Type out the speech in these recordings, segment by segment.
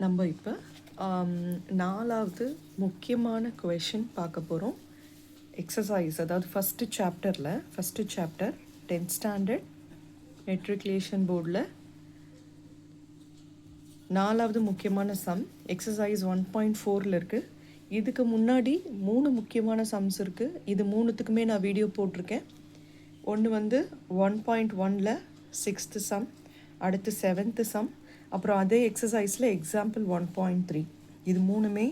நம்ம இப்போ நாலாவது முக்கியமான கொஷின் பார்க்க போகிறோம். எக்ஸசைஸ், அதாவது first chapter 10th standard matriculation போர்டில் நாலாவது முக்கியமான சம் எக்ஸசைஸ் 1.4 இருக்குது. இதுக்கு முன்னாடி 3 முக்கியமான சம்ஸ் இருக்குது. இது மூணுத்துக்குமே நான் வீடியோ போட்டிருக்கேன். ஒன்று வந்து 1.1ல் 6th சம், அடுத்து 7th சம், அப்புறம் அதே எக்ஸசைஸில் எக்ஸாம்பிள் 1.3. இது மூணுமே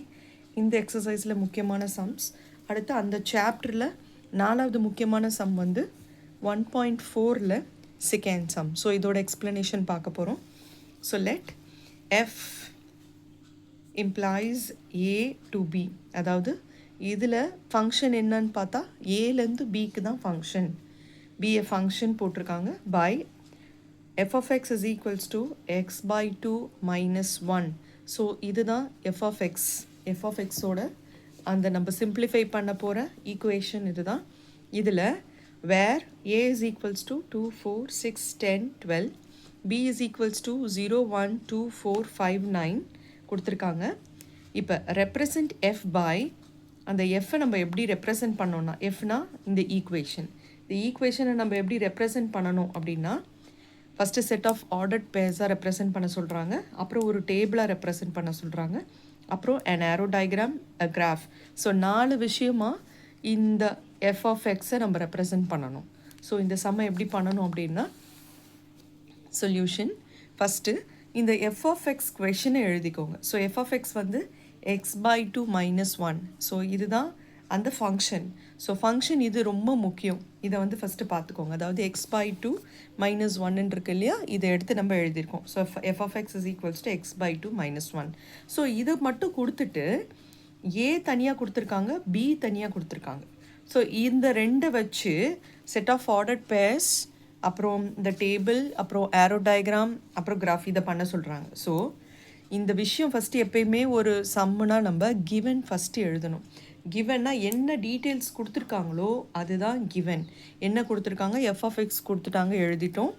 இந்த எக்ஸசைஸில் முக்கியமான சம்ஸ். அடுத்து அந்த சாப்டரில் நாலாவது முக்கியமான சம் வந்து 1.4ல் செகண்ட் சம். ஸோ இதோட எக்ஸ்ப்ளனேஷன் பார்க்க போகிறோம். So let F implies A to B. அதாவது இதில் ஃபங்க்ஷன் என்னன்னு பார்த்தா ஏலேருந்து பிக்கு தான் ஃபங்க்ஷன். பிஏ ஃபங்க்ஷன் போட்டிருக்காங்க. By f of x is equals to x by 2 minus 1. So இதுதான் f of x. f of xோட அந்த நம்ம சிம்பிளிஃபை பண்ண போகிற ஈக்குவேஷன் இதுதான். இதில் வேர் a is equals to 2, 4, 6, 10, 12, b is equals to 0, 1, 2, 4, 5, 9 கொடுத்துருக்காங்க. இப்போ ரெப்ரசன்ட் f by அந்த f நம்ம எப்படி ரெப்ரசன்ட் பண்ணோம்னா, fனா இந்த ஈக்குவேஷன். இந்த ஈக்குவேஷனை நம்ம எப்படி ரெப்ரசன்ட் பண்ணணும் அப்படின்னா, ஃபஸ்ட்டு செட் ஆஃப் ஆர்டர்ட் பேர்ஸாக ரெப்ரசன்ட் பண்ண சொல்கிறாங்க, அப்புறம் ஒரு டேபிளாக ரெப்ரசன்ட் பண்ண சொல்கிறாங்க, அப்புறம் an arrow diagram, a graph. So 4 விஷயமாக இந்த f of xஐ நம்ம ரெப்ரசன்ட் பண்ணணும். ஸோ இந்த சம்மை எப்படி பண்ணணும் அப்படின்னா, சொல்யூஷன் ஃபஸ்ட்டு இந்த f of x கொஷனை எழுதிக்கோங்க. ஸோ f of x வந்து x by 2 minus 1. ஸோ இதுதான் அந்த ஃபங்க்ஷன். ஸோ ஃபங்க்ஷன் இது ரொம்ப முக்கியம். இதை வந்து ஃபஸ்ட்டு பார்த்துக்கோங்க. அதாவது x by 2 minus 1 இருக்கு இல்லையா, இதை எடுத்து நம்ம எழுதியிருக்கோம். So f of x is equals to x by 2 minus 1. So இதை மட்டும் கொடுத்துட்டு a தனியாக கொடுத்துருக்காங்க, b தனியாக கொடுத்துருக்காங்க. ஸோ இந்த ரெண்டை வச்சு செட் ஆஃப் ஆர்டர்ட் பேர்ஸ், அப்புறம் இந்த டேபிள், அப்புறம் ஆரோ டயக்ராம், அப்புறம் கிராஃப் இதை பண்ண சொல்கிறாங்க. ஸோ இந்த விஷயம் ஃபஸ்ட்டு எப்பயுமே ஒரு சம்முனா நம்ம கிவன் ஃபஸ்ட்டு எழுதணும். கிவன்னா என்ன டீட்டெயில்ஸ் கொடுத்துருக்காங்களோ அதுதான் கிவன். என்ன கொடுத்துருக்காங்க, எஃப் ஆஃப் எக்ஸ் கொடுத்துட்டாங்க எழுதிட்டோம்,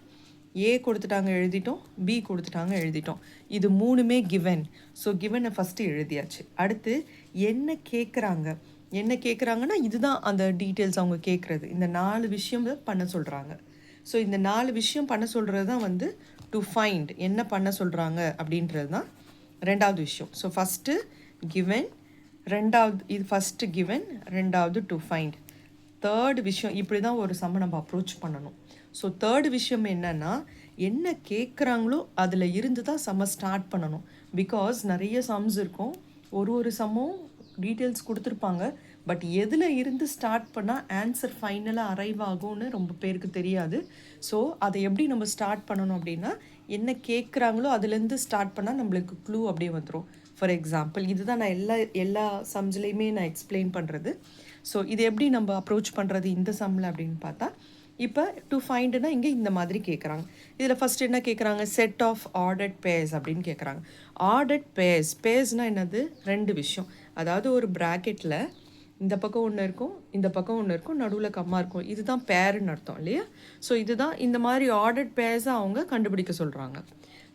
ஏ கொடுத்துட்டாங்க எழுதிட்டோம், பி கொடுத்துட்டாங்க எழுதிட்டோம். இது மூணுமே கிவன். ஸோ கிவனை ஃபஸ்ட்டு எழுதியாச்சு. அடுத்து என்ன கேட்குறாங்கன்னா இதுதான் அந்த டீட்டெயில்ஸ் அவங்க கேட்குறது. இந்த 4 விஷயம் பண்ண சொல்கிறாங்க. ஸோ இந்த 4 விஷயம் பண்ண சொல்கிறது தான் வந்து டு ஃபைண்ட், என்ன பண்ண சொல்கிறாங்க அப்படின்றது தான் ரெண்டாவது விஷயம். ஸோ ஃபஸ்ட்டு கிவன், ரெண்டாவது இது ஃபஸ்ட்டு கிவன், ரெண்டாவது டு ஃபைண்ட். தேர்டு விஷயம், இப்படி தான் ஒரு சம்மை நம்ம அப்ரோச் பண்ணணும். ஸோ தேர்டு விஷயம் என்னென்னா, என்ன கேட்குறாங்களோ அதில் இருந்து தான் சம்மை ஸ்டார்ட் பண்ணணும். பிகாஸ் நிறைய சம்ஸ் இருக்கும், ஒரு சம்மும் டீட்டெயில்ஸ் கொடுத்துருப்பாங்க, பட் எதில் இருந்து ஸ்டார்ட் பண்ணால் ஆன்சர் ஃபைனலாக அரைவ் ஆகும்னு ரொம்ப பேருக்கு தெரியாது. ஸோ அதை எப்படி நம்ம ஸ்டார்ட் பண்ணணும் அப்படின்னா, என்ன கேட்குறாங்களோ அதுலேருந்து ஸ்டார்ட் பண்ணால் நம்மளுக்கு க்ளூ அப்படியே வந்துடும். ஃபார் எக்ஸாம்பிள் இதுதான் நான் எல்லா சம்ஸ்லேயுமே நான் எக்ஸ்பிளைன் பண்ணுறது. ஸோ இது எப்படி நம்ம அப்ரோச் பண்ணுறது இந்த சம்மில் அப்படின்னு பார்த்தா, இப்போ டு ஃபைண்டுனா இங்கே இந்த மாதிரி கேட்குறாங்க. இதில் ஃபஸ்ட் என்ன கேட்குறாங்க, செட் ஆஃப் ஆர்டர்ட் பேர்ஸ் அப்படின்னு கேட்குறாங்க. ஆர்டர்ட் பேர்ஸ்னால் என்னது, 2 விஷயம். அதாவது ஒரு ப்ராக்கெட்டில் இந்த பக்கம் ஒன்று இருக்கும், இந்த பக்கம் ஒன்று இருக்கும், நடுவில் கம்மா இருக்கும். இதுதான் பேருன்னு அர்த்தம் இல்லையா. ஸோ இதுதான் இந்த மாதிரி ஆர்டர்ட் பேர்ஸை அவங்க கண்டுபிடிக்க சொல்கிறாங்க.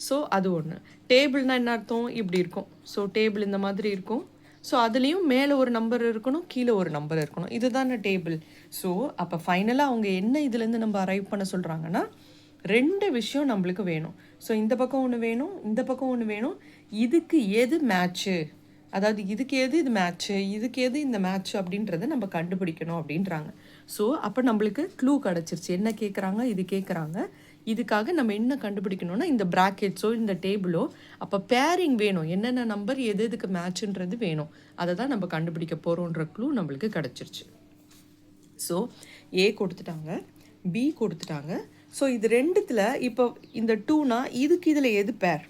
ஸோ அது ஒன்று. டேபிள்னால் என்ன அர்த்தம், இப்படி இருக்கும். ஸோ டேபிள் இந்த மாதிரி இருக்கும். ஸோ அதுலேயும் மேலே ஒரு நம்பர் இருக்கணும், கீழே ஒரு நம்பர் இருக்கணும். இதுதான் டேபிள். ஸோ அப்போ ஃபைனலாக அவங்க என்ன இதுலேருந்து நம்ம அரைவ் பண்ண சொல்கிறாங்கன்னா, 2 விஷயம் நம்மளுக்கு வேணும். ஸோ இந்த பக்கம் ஒன்று வேணும், இந்த பக்கம் ஒன்று வேணும். இதுக்கு எது மேட்ச்சு, அதாவது இதுக்கு எது இது மேட்ச்சு, இதுக்கு எது இந்த மேட்ச்சு அப்படின்றத நம்ம கண்டுபிடிக்கணும் அப்படின்றாங்க. ஸோ அப்போ நம்மளுக்கு க்ளூ கிடச்சிருச்சு. என்ன கேட்குறாங்க, இது கேட்குறாங்க. இதுக்காக நம்ம என்ன கண்டுபிடிக்கணும்னா, இந்த ப்ராக்கெட்ஸோ இந்த டேபிளோ அப்போ பேரிங் வேணும், என்னென்ன நம்பர் எது எதுக்கு மேட்சுன்றது வேணும். அதை தான் நம்ம கண்டுபிடிக்க போகிறோன்ற க்ளூ நம்மளுக்கு கிடச்சிருச்சு. ஸோ ஏ கொடுத்துட்டாங்க, பி கொடுத்துட்டாங்க. ஸோ இது ரெண்டுத்தில் இப்போ இந்த 2னா இதுக்கு இதில் எது பேர்,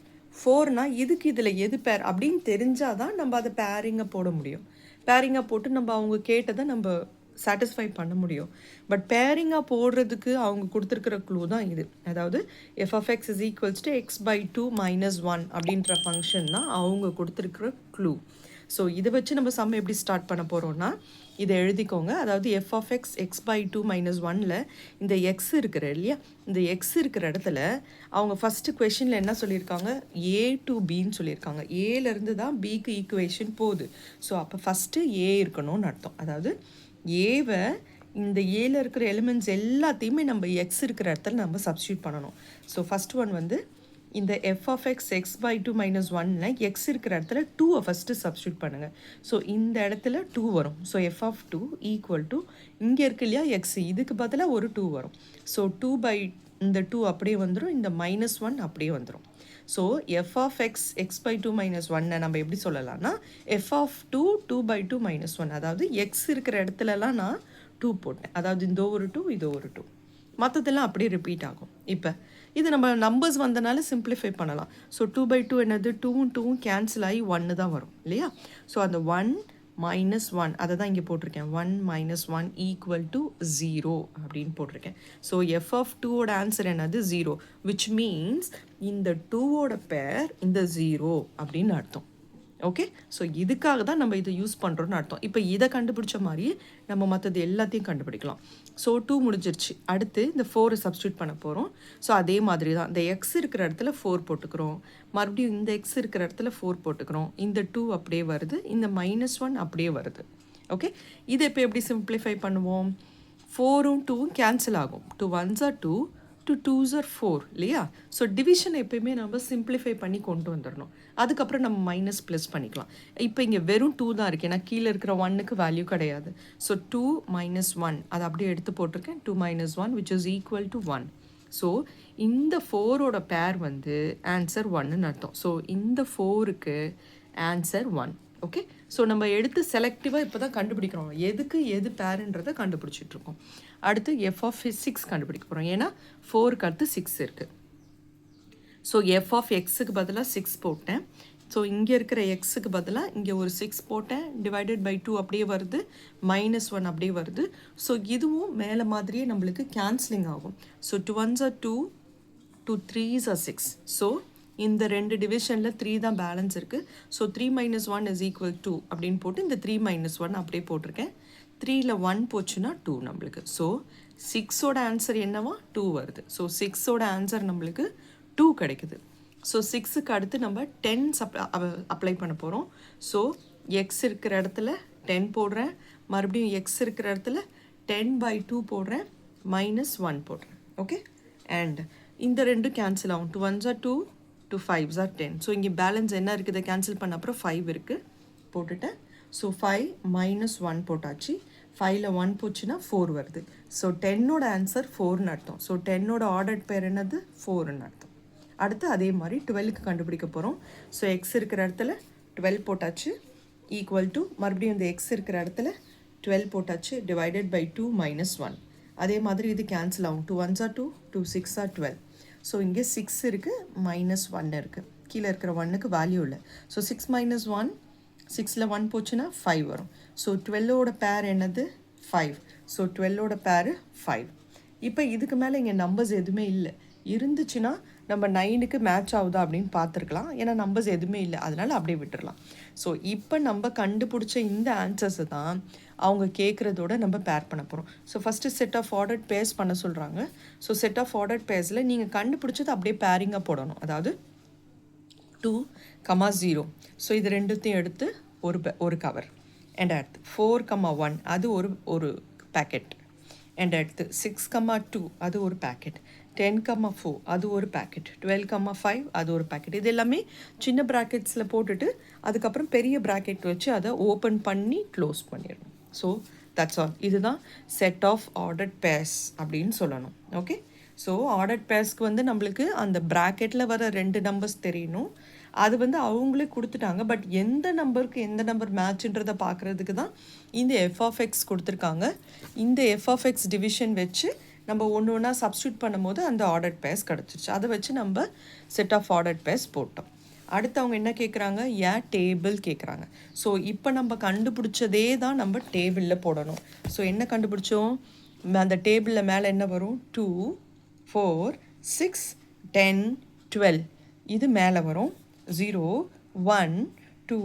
4னா இதுக்கு இதில் எது பேர் அப்படின்னு தெரிஞ்சால் தான் நம்ம அதை பேரிங்கை போட முடியும். பேரிங்கை போட்டு நம்ம அவங்க கேட்டதை நம்ம சாட்டிஸ்ஃபை பண்ண முடியும். பட் பேரிங்காக போடுறதுக்கு அவங்க கொடுத்துருக்கிற க்ளூ தான் இது. அதாவது f of x is equals to x by 2 minus 1 அப்படின்ற ஃபங்க்ஷன் தான் அவங்க கொடுத்துருக்கிற க்ளூ. ஸோ இதை வச்சு நம்ம சம் எப்படி ஸ்டார்ட் பண்ண போகிறோம்னா இதை எழுதிக்கோங்க. அதாவது f of x x/2 - 1ல் இந்த எக்ஸ் இருக்கிற இல்லையா, இந்த எக்ஸ் இருக்கிற இடத்துல அவங்க ஃபஸ்ட்டு கொஷனில் என்ன சொல்லியிருக்காங்க, a to bன்னு சொல்லியிருக்காங்க. ஏலேருந்து தான் பிக்கு ஈக்குவேஷன் போகுது. ஸோ அப்போ ஃபஸ்ட்டு ஏ இருக்கணும்னு அர்த்தம். அதாவது ஏவை இந்த ஏல இருக்கிற எலிமெண்ட்ஸ் எல்லாத்தையுமே நம்ம எக்ஸ் இருக்கிற இடத்துல நம்ம சப்ஸ்டியூட் பண்ணணும். ஸோ ஃபஸ்ட் ஒன் வந்து இந்த f of x x/2 - 1ல் எக்ஸ் இருக்கிற இடத்துல 2 ஃபஸ்ட்டு சப்ஸ்டியூட் பண்ணுங்கள். ஸோ இந்த இடத்துல 2 வரும். So f of 2 equal to இங்கே இருக்கு இல்லையா எக்ஸ், இதுக்கு பதிலாக ஒரு 2 வரும். ஸோ 2 இந்த 2 அப்படியே வந்துடும், இந்த -1 அப்படியே வந்துடும். So f of x x/2 - 1 நம்ம எப்படி சொல்லலாம்னா f of 2 2/2 - 1, அதாவது எக்ஸ் இருக்கிற இடத்துலலாம் நான் 2 போட்டேன். அதாவது இந்த ஒரு 2 இது ஒரு 2, மற்றதெல்லாம் அப்படியே ரிப்பீட் ஆகும். இப்போ இது நம்ம நம்பர்ஸ் வந்தனால சிம்பிளிஃபை பண்ணலாம். ஸோ 2/2 என்னது, 2ம் 2ம் கேன்சல் ஆகி 1 தான் வரும் இல்லையா. ஸோ அந்த 1 - 1 அதை தான் இங்கே போட்டிருக்கேன். 1 - 1 ஈக்குவல் டு 0 அப்படின்னு போட்டிருக்கேன். ஸோ f of 2ஓட ஆன்சர் என்னது 0, விச் மீன்ஸ் இந்த 2ஓட பேர் இந்த 0 அப்படின்னு அர்த்தம். ஓகே, ஸோ இதுக்காக தான் நம்ம இதை யூஸ் பண்ணுறோன்னு அர்த்தம். இப்போ இதை கண்டுபிடிச்ச மாதிரியே நம்ம மற்றது எல்லாத்தையும் கண்டுபிடிக்கலாம். ஸோ 2 முடிஞ்சிருச்சு. அடுத்து இந்த 4 சப்ஸ்டியூட் பண்ண போகிறோம். ஸோ அதே மாதிரி தான் இந்த எக்ஸ் இருக்கிற இடத்துல 4 போட்டுக்கிறோம், மறுபடியும் இந்த எக்ஸ் இருக்கிற இடத்துல 4 போட்டுக்கிறோம், இந்த 2 அப்படியே வருது, இந்த -1 அப்படியே வருது. ஓகே, இதை இப்போ எப்படி சிம்பிளிஃபை பண்ணுவோம், 4ம் 2ம் கேன்சல் ஆகும். 2 1s are 2, 2 2s are 4 இல்லையா. ஸோ டிவிஷன் எப்பயுமே நம்ம சிம்பிளிஃபை பண்ணி கொண்டு வந்துடணும். அதுக்கப்புறம் நம்ம மைனஸ் ப்ளஸ் பண்ணிக்கலாம். இப்போ இங்கே வெறும் 2 தான் இருக்குது, ஏன்னா கீழே இருக்கிற 1க்கு வேல்யூ கிடையாது. ஸோ 2 - 1 அதை அப்படியே எடுத்து போட்டிருக்கேன். 2 - 1 which is equal to 1. So இந்த 4ஓட பேர் வந்து ஆன்சர் 1ன்னு அர்த்தம். ஸோ இந்த 4க்கு ஆன்சர் 1. ஓகே, ஸோ நம்ம எடுத்து செலக்டிவாக இப்போ தான் கண்டுபிடிக்கிறோம், எதுக்கு எது பேருன்றதை கண்டுபிடிச்சிட்ருக்கோம். அடுத்து f of 6 கண்டுபிடிக்க போகிறோம், ஏன்னா 4க்கு அடுத்து 6 இருக்குது. ஸோ f of xக்கு பதிலாக 6 போட்டேன். ஸோ இங்கே இருக்கிற எக்ஸுக்கு பதிலாக இங்கே ஒரு 6 போட்டேன், டிவைடட் பை 2 அப்படியே வருது, -1 அப்படியே வருது. ஸோ இதுவும் மேலே மாதிரியே நம்மளுக்கு கேன்சலிங் ஆகும். So 2 1s are 2, 2 3s are 6. So இந்த ரெண்டு டிவிஷனில் 3 தான் பேலன்ஸ் இருக்குது. ஸோ 3 - 1 is equal to அப்படின்னு போட்டு இந்த 3 - 1 அப்படியே போட்டிருக்கேன். 3ல் 1 போச்சுன்னா 2 நம்மளுக்கு. ஸோ 6ஓட ஆன்சர் என்னவா 2 வருது. ஸோ 6ஓட ஆன்சர் நம்மளுக்கு 2 கிடைக்குது. ஸோ 6க்கு அடுத்து நம்ம 10 அப்ளை பண்ண போகிறோம். ஸோ எக்ஸ் இருக்கிற இடத்துல 10 போடுறேன், மறுபடியும் எக்ஸ் இருக்கிற இடத்துல 10/2 போடுறேன், -1 போடுறேன். ஓகே, அண்ட் இந்த ரெண்டும் கேன்சல் ஆகும். 2 1s are 2, 2 5s are 10. So இங்கே பேலன்ஸ் என்ன இருக்குது, கேன்சல் பண்ண அப்புறம் 5 இருக்குது, போட்டுட்டேன். ஸோ 5 - 1 போட்டாச்சு. 5ல் 1 போச்சுன்னா 4 வருது. ஸோ 10ஓட ஆன்சர் 4ன்னு அர்த்தம். ஸோ 10ஓட ஆர்டர் பேர் என்னது 4ன்னு அர்த்தம். அடுத்து அதே மாதிரி 12க்கு கண்டுபிடிக்க போகிறோம். ஸோ எக்ஸ் இருக்கிற இடத்துல 12 போட்டாச்சு, ஈக்குவல் டு மறுபடியும் இந்த எக்ஸ் இருக்கிற இடத்துல 12 போட்டாச்சு, டிவைடட் பை 2 - 1. அதே மாதிரி இது கேன்சல் ஆகும். 2 1s are 2, 2 6 are 12. ஸோ இங்கே 6 இருக்குது, -1 இருக்குது, கீழே இருக்கிற 1க்கு வேல்யூ இல்லை. ஸோ 6 - 1, 6ல் 1 போச்சுன்னா 5 வரும். ஸோ 12ஓட பேர் என்னது 5. ஸோ 12ஓட பேர் 5. இப்போ இதுக்கு மேலே இங்கே நம்பர்ஸ் எதுவுமே இல்லை. இருந்துச்சுன்னா நம்ம 9க்கு மேட்ச் ஆகுதா அப்படின்னு பார்த்துருக்கலாம். ஏன்னா நம்பர்ஸ் எதுவுமே இல்லை, அதனால் அப்படியே விட்டுடலாம். ஸோ இப்போ நம்ம கண்டுபிடிச்ச இந்த ஆன்சர்ஸை தான் அவங்க கேட்குறதோட நம்ம பேர் பண்ண போகிறோம். So first set of ordered pairs பண்ண சொல்கிறாங்க. ஸோ செட் ஆஃப் ஆர்டர்ட் பேர்ஸில் நீங்கள் கண்டுபிடிச்சது அப்படியே பேரிங்காக போடணும். அதாவது 2, 0. ஸோ இது ரெண்டுத்தையும் எடுத்து ஒரு கவர். அண்ட் அடுத்து 4, 1 அது ஒரு பேக்கெட். அண்ட் அடுத்து 6, 2 அது ஒரு பேக்கெட். 10, 4 அது ஒரு பேக்கெட். 12, 5 அது ஒரு பேக்கெட். இது எல்லாமே சின்ன ப்ராக்கெட்ஸில் போட்டுட்டு அதுக்கப்புறம் பெரிய ப்ராக்கெட் வச்சு அதை ஓப்பன் பண்ணி க்ளோஸ் பண்ணிடணும். So that's all. இதுதான் செட் ஆஃப் ஆர்டர்ட் பேர்ஸ் அப்படின்னு சொல்லணும். ஓகே, ஸோ ஆர்டர்ட் பேர்ஸ்க்கு வந்து நம்மளுக்கு அந்த ப்ராக்கெட்டில் வர 2 நம்பர்ஸ் தெரியணும். அது வந்து அவங்களே கொடுத்துட்டாங்க. பட் எந்த நம்பருக்கு எந்த நம்பர் மேட்ச்ன்றதை பார்க்குறதுக்கு தான் இந்த f of x கொடுத்துருக்காங்க. இந்த f of x டிவிஷன் வச்சு நம்ம ஒன்று ஒன்றா சப்ஸ்டியூட் பண்ணும்போது அந்த ஆர்டர்ட் பேர்ஸ் கிடச்சிருச்சு. அதை வச்சு நம்ம செட் ஆஃப் ஆர்டர்ட் பேர்ஸ் போட்டோம். அடுத்து அவங்க என்ன கேட்குறாங்க, டேபிள் கேட்குறாங்க. ஸோ இப்போ நம்ம கண்டுபிடிச்சதே தான் நம்ம டேபிளில் போடணும். ஸோ என்ன கண்டுபிடிச்சோம், அந்த டேபிளில் மேலே என்ன வரும், 2 4 6 10 12 இது மேலே வரும். 0 1 2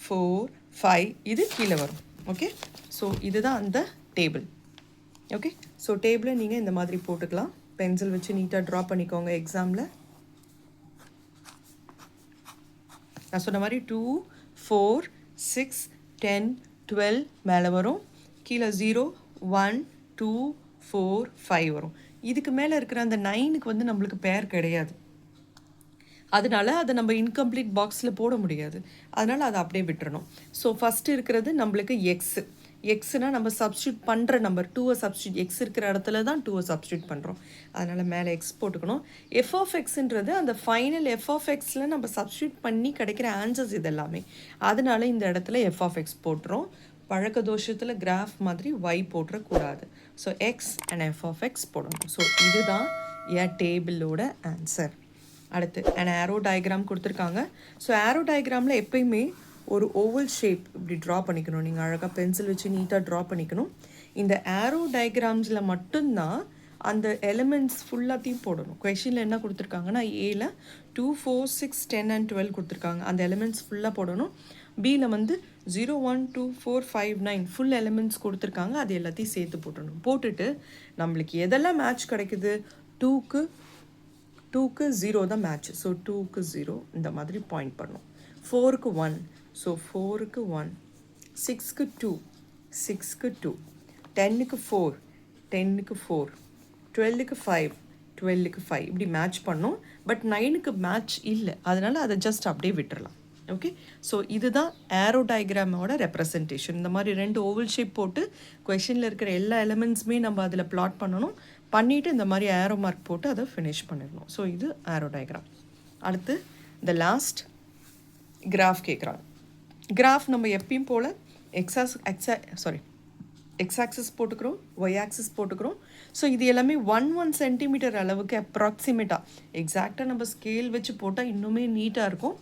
4 5 இது கீழே வரும். ஓகே, ஸோ இதுதான் அந்த டேபிள். ஓகே, ஸோ டேபிளை நீங்கள் இந்த மாதிரி போட்டுக்கலாம். பென்சில் வச்சு நீட்டாக ட்ரா பண்ணிக்கோங்க. எக்ஸாமில் நான் சொன்ன மாதிரி 2 4 6 10 12 மேலே வரும். கீழே 0 1 2 4 5 வரும். இதுக்கு மேலே இருக்கிற அந்த 9க்கு வந்து நம்மளுக்கு பேர் கிடையாது. அதனால அதை நம்ம இன்கம்ப்ளீட் பாக்ஸில் போட முடியாது. அதனால் அதை அப்படியே விட்டுறணும். ஸோ ஃபஸ்ட்டு இருக்கிறது நம்மளுக்கு எக்ஸு. எக்ஸ்னால் நம்ம சப்ஸ்டியூட் பண்ணுற நம்பர். 2 சப்ஸ்டியூட் எக்ஸ் இருக்கிற இடத்துல தான் 2 சப்ஸ்டியூட் பண்ணுறோம். அதனால் மேலே எக்ஸ் போட்டுக்கணும். எஃப் ஆஃப் எக்ஸுன்றது அந்த ஃபைனல் எஃப் ஆஃப் எக்ஸில் நம்ம சப்ஸ்டியூட் பண்ணி கிடைக்கிற ஆன்சர்ஸ் இது எல்லாமே. அதனால இந்த இடத்துல எஃப் ஆஃப் எக்ஸ் போட்டுரும். பழக்க தோஷத்தில் கிராஃப் மாதிரி y போட்டுறக்கூடாது. So x and f of x போடணும். ஸோ இதுதான் என் டேபிளோட ஆன்சர். அடுத்து அண்ட் ஆரோ டயக்ராம் கொடுத்துருக்காங்க. ஸோ ஆரோ டயக்ராமில் எப்பயுமே ஒரு ஓவல் ஷேப் இப்படி ட்ரா பண்ணிக்கணும். நீங்கள் அழகாக பென்சில் வச்சு நீட்டாக ட்ரா பண்ணிக்கணும். இந்த ஆரோ டயக்ராம்ஸில் மட்டும்தான் அந்த எலிமெண்ட்ஸ் ஃபுல்லாத்தையும் போடணும். கொஷனில் என்ன கொடுத்துருக்காங்கன்னா ஏல 2 4 6 10 and 12 கொடுத்துருக்காங்க. அந்த எலிமெண்ட்ஸ் ஃபுல்லாக போடணும். பியில் வந்து 0 1 2 4 5 9 ஃபுல் எலிமெண்ட்ஸ் கொடுத்துருக்காங்க. அது எல்லாத்தையும் சேர்த்து போட்டணும். போட்டுட்டு நம்மளுக்கு எதெல்லாம் மேட்ச் கிடைக்குது, 2க்கு 0 தான் மேட்ச். ஸோ 2க்கு 0 இந்த மாதிரி பாயிண்ட் பண்ணணும். 4க்கு 1, ஸோ 4க்கு 1, 6க்கு 2, 6க்கு 2, 10க்கு 4, 10க்கு 4, 12க்கு 5, 12க்கு 5 இப்படி மேட்ச் பண்ணோம். பட் 9க்கு மேட்ச் இல்லை, அதனால் அதை ஜஸ்ட் அப்படியே விட்டுறலாம். ஓகே, ஸோ இதுதான் ஆரோ டயக்ராமோட ரெப்ரசன்டேஷன். இந்த மாதிரி 2 ஓவல் ஷேப் போட்டு கொஷனில் இருக்கிற எல்லா எலிமெண்ட்ஸுமே நம்ம அதில் பிளாட் பண்ணணும். பண்ணிவிட்டு இந்த மாதிரி ஆரோ மார்க் போட்டு அதை ஃபினிஷ் பண்ணிடணும். ஸோ இது ஆரோ டயக்ராம். அடுத்து இந்த லாஸ்ட் கிராஃப் கேட்குறாங்க. கிராஃப் நம்ம எப்பயும் போல் எக்ஸ் ஆக்சிஸ் போட்டுக்கிறோம், ஒய் ஆக்சிஸ் போட்டுக்கிறோம். ஸோ இது எல்லாமே 1 சென்டிமீட்டர் அளவுக்கு அப்ராக்சிமேட்டாக, எக்ஸாக்டாக நம்ம ஸ்கேல் வச்சு போட்டால் இன்னுமே நீட்டாக இருக்கும்.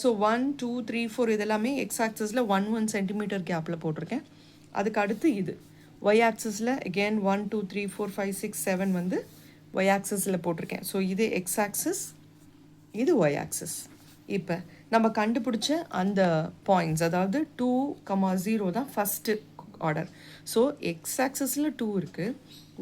ஸோ 1 2 3 4 இதெல்லாமே எக்ஸ் ஆக்சிஸில் 1 சென்டிமீட்டர் கேப்பில் போட்டிருக்கேன். அதுக்கு அடுத்து இது ஒய் ஆக்சிஸில் அகெயின் 1 2 3 4 5 6 7 வந்து ஒய் ஆக்சிஸில் போட்டிருக்கேன். ஸோ இது எக்ஸ் ஆக்சிஸ், இது ஒய் ஆக்சிஸ். இப்போ நம்ம கண்டுபிடிச்ச அந்த பாயிண்ட்ஸ், அதாவது 2, 0 தான் ஃபஸ்ட்டு ஆர்டர். ஸோ எக்ஸ் ஆக்சிஸில் 2 இருக்குது,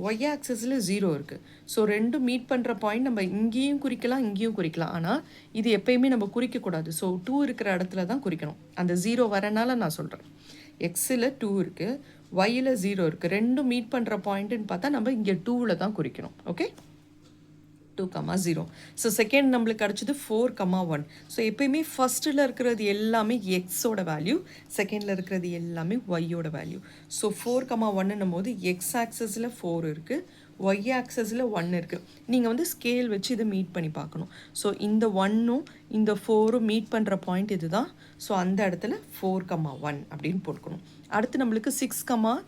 ஒய் ஆக்சிஸில் 0 இருக்குது. ஸோ ரெண்டும் மீட் பண்ணுற பாயிண்ட் நம்ம இங்கேயும் குறிக்கலாம், இங்கேயும் குறிக்கலாம். ஆனால் இது எப்பயுமே நம்ம குறிக்கக்கூடாது. ஸோ 2 இருக்கிற இடத்துல தான் குறிக்கணும். அந்த 0 வரனால நான் சொல்கிறேன். எக்ஸில் 2 இருக்குது, ஒய்யில் 0 இருக்குது. ரெண்டும் மீட் பண்ணுற பாயிண்ட்டுன்னு பார்த்தா நம்ம இங்கே 2ல் தான் குறிக்கணும். ஓகே, 2, 0. ஸோ செகண்ட் நம்மளுக்கு கிடச்சிது 4, 1. ஸோ எப்பயுமே ஃபஸ்ட்டில் இருக்கிறது எல்லாமே எக்ஸோட வேல்யூ, செகண்டில் இருக்கிறது எல்லாமே ஒய்யோட வேல்யூ. ஸோ 4, 1ன்னும் போது எக்ஸ் ஆக்சஸில் 4 இருக்குது, ஒய் ஆக்சஸில் 1 இருக்குது. நீங்கள் வந்து ஸ்கேல் வச்சு இதை மீட் பண்ணி பார்க்கணும். ஸோ இந்த 1ம் இந்த 4ம் மீட் பண்ணுற பாயிண்ட் இது தான். ஸோ அந்த இடத்துல 4, 1 அப்படின்னு போட்டுக்கணும். அடுத்து நம்மளுக்கு 6,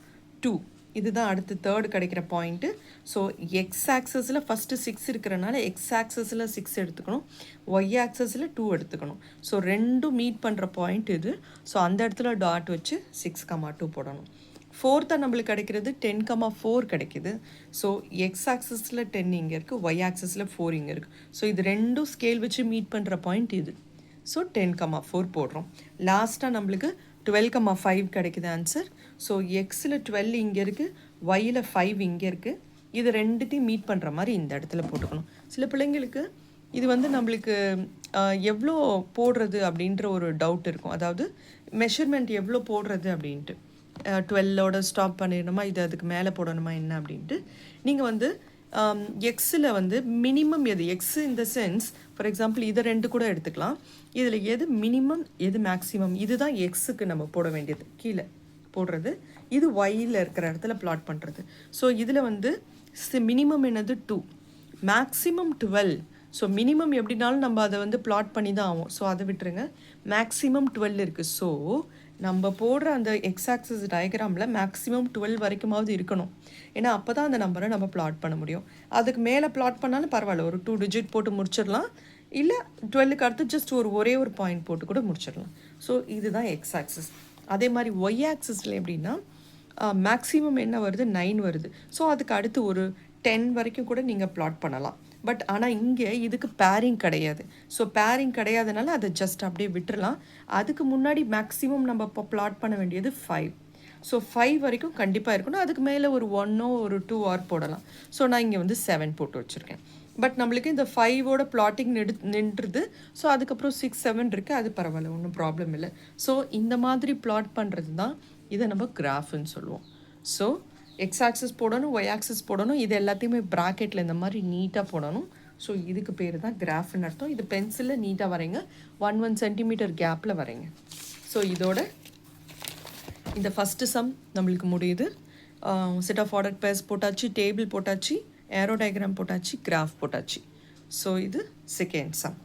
2 இதுதான் அடுத்து தேர்டு கிடைக்கிற பாயிண்ட்டு. ஸோ எக்ஸ் ஆக்சஸில் ஃபஸ்ட்டு 6 இருக்கிறனால எக்ஸ் ஆக்சஸில் 6 எடுத்துக்கணும், ஒய் ஆக்சஸில் 2 எடுத்துக்கணும். ஸோ ரெண்டும் மீட் பண்ணுற பாயிண்ட் இது. ஸோ அந்த இடத்துல டாட் வச்சு 6, 2 போடணும். ஃபோர்த்தாக நம்மளுக்கு கிடைக்கிறது 10, 4 கிடைக்கிது. ஸோ எக்ஸ் ஆக்சஸில் 10 இங்கே இருக்குது, ஒய் ஆக்சஸில் 4 இங்கே இருக்குது. ஸோ இது ரெண்டும் ஸ்கேல் வச்சு மீட் பண்ணுற பாயிண்ட் இது. ஸோ 10, 4 போடுறோம். லாஸ்ட்டாக நம்மளுக்கு 12, 5 கிடைக்குது ஆன்சர். ஸோ எக்ஸில் 12 இங்கே இருக்குது, ஒய்யில் 5 இங்கே இருக்குது. இது ரெண்டுத்தையும் மீட் பண்ணுற மாதிரி இந்த இடத்துல போட்டுக்கணும். சில பிள்ளைங்களுக்கு இது வந்து நம்மளுக்கு எவ்வளோ போடுறது அப்படின்ற ஒரு டவுட் இருக்கும். அதாவது மெஷர்மெண்ட் எவ்வளோ போடுறது அப்படின்ட்டு, 12ஓட ஸ்டாப் பண்ணிடணுமா, இது அதுக்கு மேலே போடணுமா என்ன அப்படின்ட்டு. நீங்கள் வந்து எக்ஸில் வந்து மினிமம் எது, எக்ஸு இந்த சென்ஸ் ஃபார் எக்ஸாம்பிள் இதை 2 கூட எடுத்துக்கலாம். இதில் எது மினிமம் எது மேக்ஸிமம், இதுதான் எக்ஸுக்கு நம்ம போட வேண்டியது கீழே போடுறது. இது ஒய்யில் இருக்கிற இடத்துல பிளாட் பண்ணுறது. ஸோ இதில் வந்து மினிமம் என்னது 2, மேக்ஸிமம் 12. ஸோ மினிமம் எப்படினாலும் நம்ம அதை வந்து பிளாட் பண்ணி தான் ஆகும். ஸோ அதை விட்டுருங்க. மேக்ஸிமம் 12 இருக்குது. ஸோ நம்ம போடுற அந்த எக்ஸ் ஆக்சிஸ் டயக்ராமில் மேக்ஸிமம் 12 வரைக்குமாவது இருக்கணும். ஏன்னா அப்போ தான் அந்த நம்பரை நம்ம பிளாட் பண்ண முடியும். அதுக்கு மேலே பிளாட் பண்ணாலும் பரவாயில்ல, ஒரு 2 டிஜிட் போட்டு முடிச்சிடலாம். இல்லை 12க்கு அடுத்து ஜஸ்ட் ஒரே ஒரு பாயிண்ட் போட்டு கூட முடிச்சிடலாம். ஸோ இதுதான் எக்ஸ் ஆக்சிஸ். அதே மாதிரி ஒய் ஆக்சிஸில் எப்படின்னா மேக்ஸிமம் என்ன வருது, 9 வருது. ஸோ அதுக்கு அடுத்து ஒரு 10 வரைக்கும் கூட நீங்கள் பிளாட் பண்ணலாம். பட் ஆனால் இங்கே இதுக்கு பேரிங் கிடையாது. ஸோ பேரிங் கிடையாதனால அதை ஜஸ்ட் அப்படியே விட்டுறலாம். அதுக்கு முன்னாடி மேக்ஸிமம் நம்ம இப்போ பிளாட் பண்ண வேண்டியது 5. ஸோ 5 வரைக்கும் கண்டிப்பாக இருக்கணும். அதுக்கு மேலே ஒரு 1 ஒரு 2 ஆர் போடலாம். ஸோ நான் இங்கே வந்து 7 போட்டு வச்சுருக்கேன். பட் நம்மளுக்கு இந்த 5ஓட பிளாட்டிங் நின்றுது. ஸோ அதுக்கப்புறம் 6, 7 இருக்குது, அது பரவாயில்ல, ஒன்றும் ப்ராப்ளம் இல்லை. ஸோ இந்த மாதிரி பிளாட் பண்ணுறது தான் இதை நம்ம கிராஃப்னு சொல்லுவோம். ஸோ எக்ஸ் ஆக்சிஸ் போடணும், ஒய் ஆக்சிஸ் போடணும், இது எல்லாத்தையுமே ப்ராக்கெட்டில் இந்த மாதிரி நீட்டாக போடணும். ஸோ இதுக்கு பேர் தான் கிராஃப்னு அர்த்தம். இது பென்சிலில் நீட்டாக வரைங்க, 1 சென்டிமீட்டர் கேப்பில் வரைங்க. ஸோ இதோட இந்த ஃபஸ்ட்டு சம் நம்மளுக்கு முடியுது. செட் ஆஃப் ஆர்டர் பேர்ஸ் போட்டாச்சு, டேபிள் போட்டாச்சு, ஏரோ டயக்ராம் போட்டாச்சு, கிராஃப் போட்டாச்சு. ஸோ இது செகண்ட் சம்.